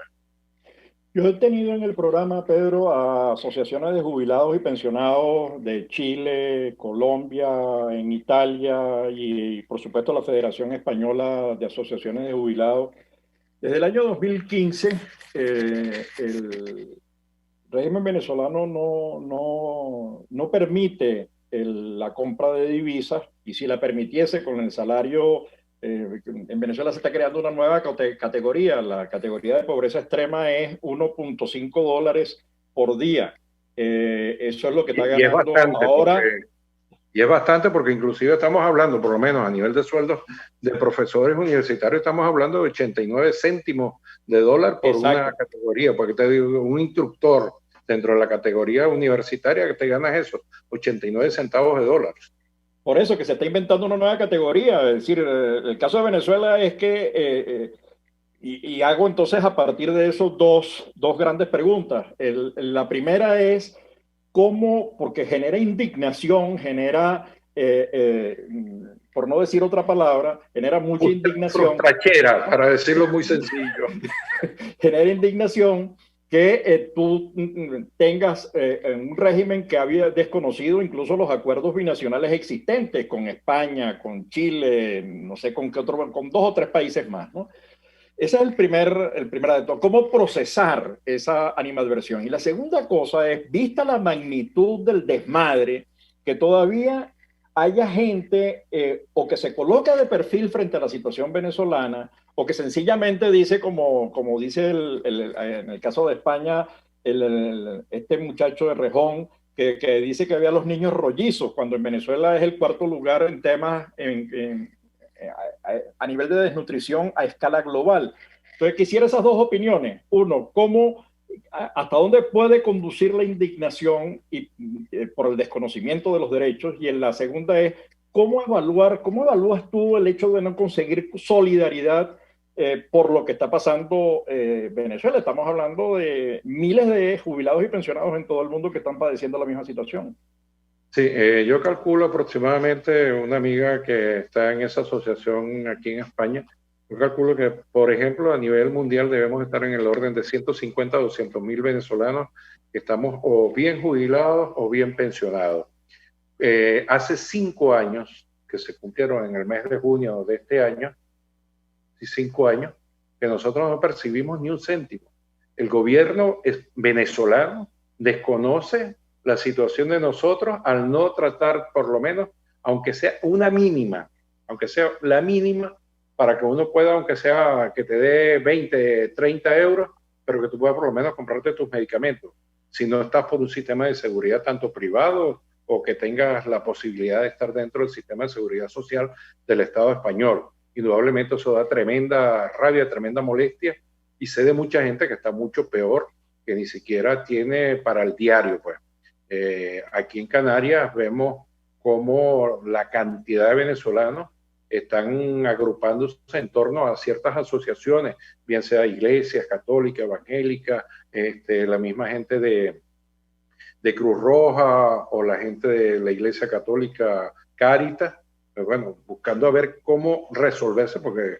S2: Yo he tenido en el programa, Pedro, a asociaciones de jubilados y pensionados de Chile, Colombia, en Italia y por supuesto la Federación Española de Asociaciones de Jubilados. Desde el año 2015, el régimen venezolano no permite la compra de divisas, y si la permitiese con el salario, en Venezuela se está creando una nueva categoría. La categoría de pobreza extrema es $1.5 por día. Eso es lo que está ganando ahora.
S9: Y es bastante porque inclusive estamos hablando, por lo menos a nivel de sueldos de profesores universitarios, estamos hablando de 89 céntimos de dólar por una categoría, porque te digo, un instructor dentro de la categoría universitaria que te ganas eso, 89 centavos de dólar.
S2: Por eso que se está inventando una nueva categoría. Es decir, el caso de Venezuela es que, y hago entonces a partir de eso dos grandes preguntas. La primera es cómo, porque genera indignación, genera, por no decir otra palabra, genera mucha indignación.
S9: Trachera, para decirlo muy sencillo.
S2: Genera indignación que tú tengas un régimen que había desconocido incluso los acuerdos binacionales existentes con España, con Chile, no sé con qué otro, con 2 o 3 países más, ¿no? Ese es el primer de todo. ¿Cómo procesar esa animadversión? Y la segunda cosa es, vista la magnitud del desmadre, que todavía haya gente o que se coloca de perfil frente a la situación venezolana, o que sencillamente dice, como dice en el caso de España, este muchacho de Rejón, que dice que había los niños rollizos, cuando en Venezuela es el 4º lugar en temas a nivel de desnutrición a escala global. Entonces quisiera esas 2 opiniones. Uno, hasta dónde puede conducir la indignación por el desconocimiento de los derechos, y en la segunda es cómo evalúas tú el hecho de no conseguir solidaridad por lo que está pasando Venezuela. Estamos hablando de miles de jubilados y pensionados en todo el mundo que están padeciendo la misma situación.
S9: Sí, yo calculo aproximadamente, una amiga que está en esa asociación aquí en España, yo calculo que, por ejemplo, a nivel mundial debemos estar en el orden de 150 a 200 mil venezolanos que estamos o bien jubilados o bien pensionados. Hace 5 años, que se cumplieron en el mes de junio de este año, 5 años, que nosotros no percibimos ni un céntimo. El gobierno venezolano desconoce la situación de nosotros al no tratar, por lo menos, aunque sea una mínima, aunque sea la mínima, para que uno pueda, aunque sea que te dé 20, 30 euros, pero que tú puedas por lo menos comprarte tus medicamentos. Si no estás por un sistema de seguridad tanto privado o que tengas la posibilidad de estar dentro del sistema de seguridad social del Estado español. Indudablemente eso da tremenda rabia, tremenda molestia, y sé de mucha gente que está mucho peor, que ni siquiera tiene para el diario, pues. Aquí en Canarias vemos cómo la cantidad de venezolanos están agrupándose en torno a ciertas asociaciones, bien sea iglesias católicas, evangélicas, la misma gente de Cruz Roja o la gente de la Iglesia Católica Cáritas, pero bueno, buscando a ver cómo resolverse, porque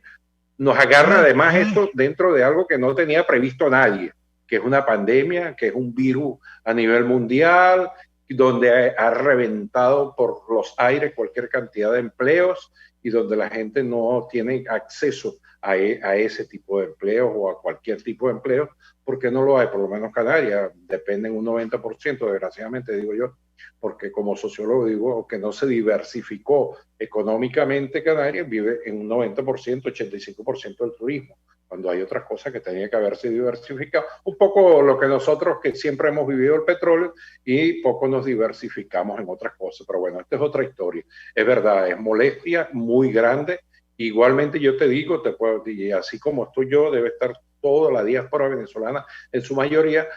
S9: nos agarra además esto dentro de algo que no tenía previsto nadie, que es una pandemia, que es un virus a nivel mundial, donde ha reventado por los aires cualquier cantidad de empleos y donde la gente no tiene acceso a ese tipo de empleos o a cualquier tipo de empleo, porque no lo hay, por lo menos Canarias, dependen un 90%, desgraciadamente digo yo, porque como sociólogo digo que no se diversificó económicamente. Canarias vive en un 90%, 85% del turismo. cuando hay otras cosas que tenían que haberse diversificado. Un poco lo que nosotros que siempre hemos vivido el petróleo y poco nos diversificamos en otras cosas. Pero bueno, esta es otra historia. Es verdad, es molestia muy grande. Igualmente yo te digo, y así como estoy yo, debe estar toda la diáspora venezolana en su mayoría,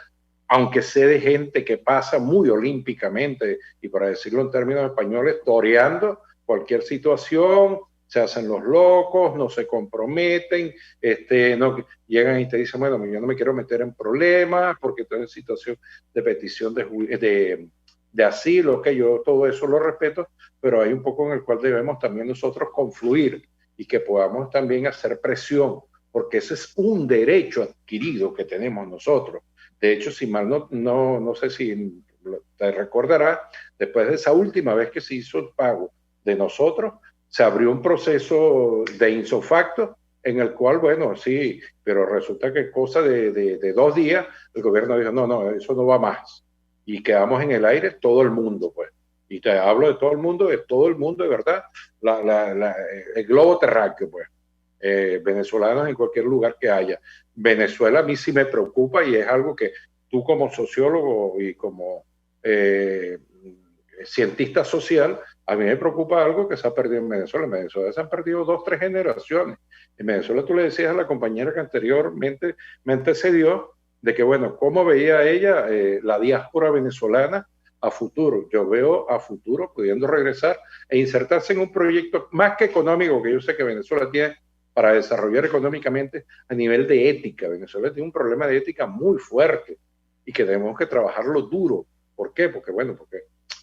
S9: aunque sé de gente que pasa muy olímpicamente, y para decirlo en términos españoles, toreando cualquier situación, se hacen los locos, no se comprometen, no, llegan y te dicen, bueno, yo no me quiero meter en problemas porque estoy en situación de petición de asilo, que yo todo eso lo respeto, pero hay un poco en el cual debemos también nosotros confluir y que podamos también hacer presión, porque ese es un derecho adquirido que tenemos nosotros. De hecho, si mal no sé si te recordarás, después de esa última vez que se hizo el pago de nosotros, se abrió un proceso de insofacto en el cual, bueno, sí, pero resulta que cosa de 2 días, el gobierno dijo, no, eso no va más. Y quedamos en el aire todo el mundo, pues. Y te hablo de todo el mundo, de verdad, el globo terráqueo, pues. Venezolanos en cualquier lugar que haya. Venezuela a mí sí me preocupa y es algo que tú como sociólogo y como cientista social, a mí me preocupa algo que se ha perdido en Venezuela. En Venezuela se han perdido 2, 3 generaciones. En Venezuela tú le decías a la compañera que anteriormente me antecedió de que, bueno, ¿cómo veía ella la diáspora venezolana a futuro? Yo veo a futuro pudiendo regresar e insertarse en un proyecto más que económico, que yo sé que Venezuela tiene para desarrollar económicamente, a nivel de ética. Venezuela tiene un problema de ética muy fuerte y que tenemos que trabajarlo duro. ¿Por qué? Porque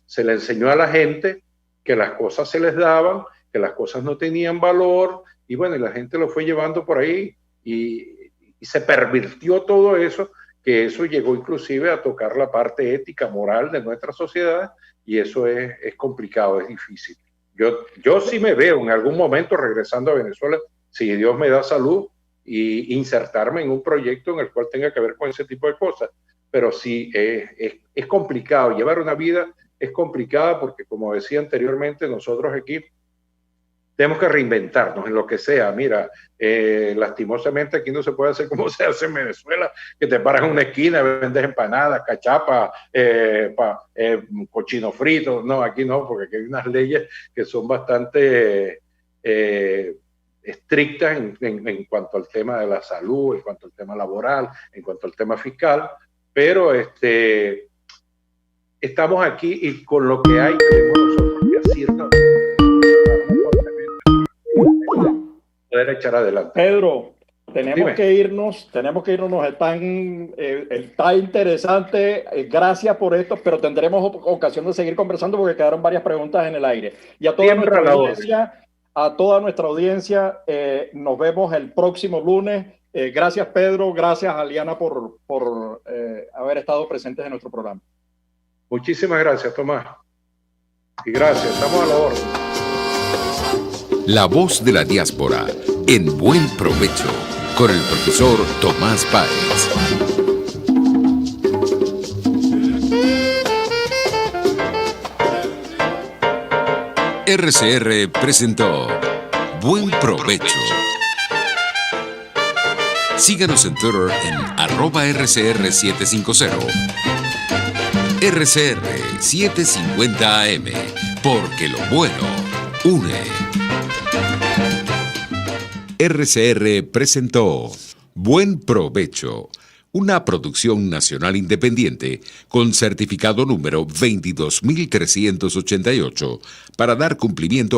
S9: se le enseñó a la gente que las cosas se les daban, que las cosas no tenían valor, y bueno, y la gente lo fue llevando por ahí y se pervirtió todo eso, que eso llegó inclusive a tocar la parte ética, moral de nuestra sociedad, y eso es complicado, es difícil. Yo sí me veo en algún momento regresando a Venezuela, si Dios me da salud, y insertarme en un proyecto en el cual tenga que ver con ese tipo de cosas. Pero sí, es complicado. Llevar una vida es complicada porque, como decía anteriormente, nosotros aquí tenemos que reinventarnos en lo que sea. Mira, lastimosamente aquí no se puede hacer como se hace en Venezuela, que te paras en una esquina, vendes empanadas, cachapas, cochino frito. No, aquí no, porque aquí hay unas leyes que son bastante estrictas en cuanto al tema de la salud, en cuanto al tema laboral, en cuanto al tema fiscal, pero estamos aquí y con lo que hay tenemos nosotros que asirnos poder echar adelante.
S2: Pedro, tenemos que irnos, está interesante, gracias por esto, pero tendremos ocasión de seguir conversando porque quedaron varias preguntas en el aire. Y a toda nuestra audiencia, nos vemos el próximo lunes. Gracias, Pedro, gracias, Aliana, por haber estado presentes en nuestro programa.
S9: Muchísimas gracias, Tomás. Y gracias, estamos a la orden.
S1: La voz de la diáspora, en Buen Provecho, con el profesor Tomás Páez. RCR presentó Buen Provecho. Síganos en Twitter en @RCR750. RCR 750 AM, porque lo bueno une. RCR presentó Buen Provecho, una producción nacional independiente con certificado número 22388 para dar cumplimiento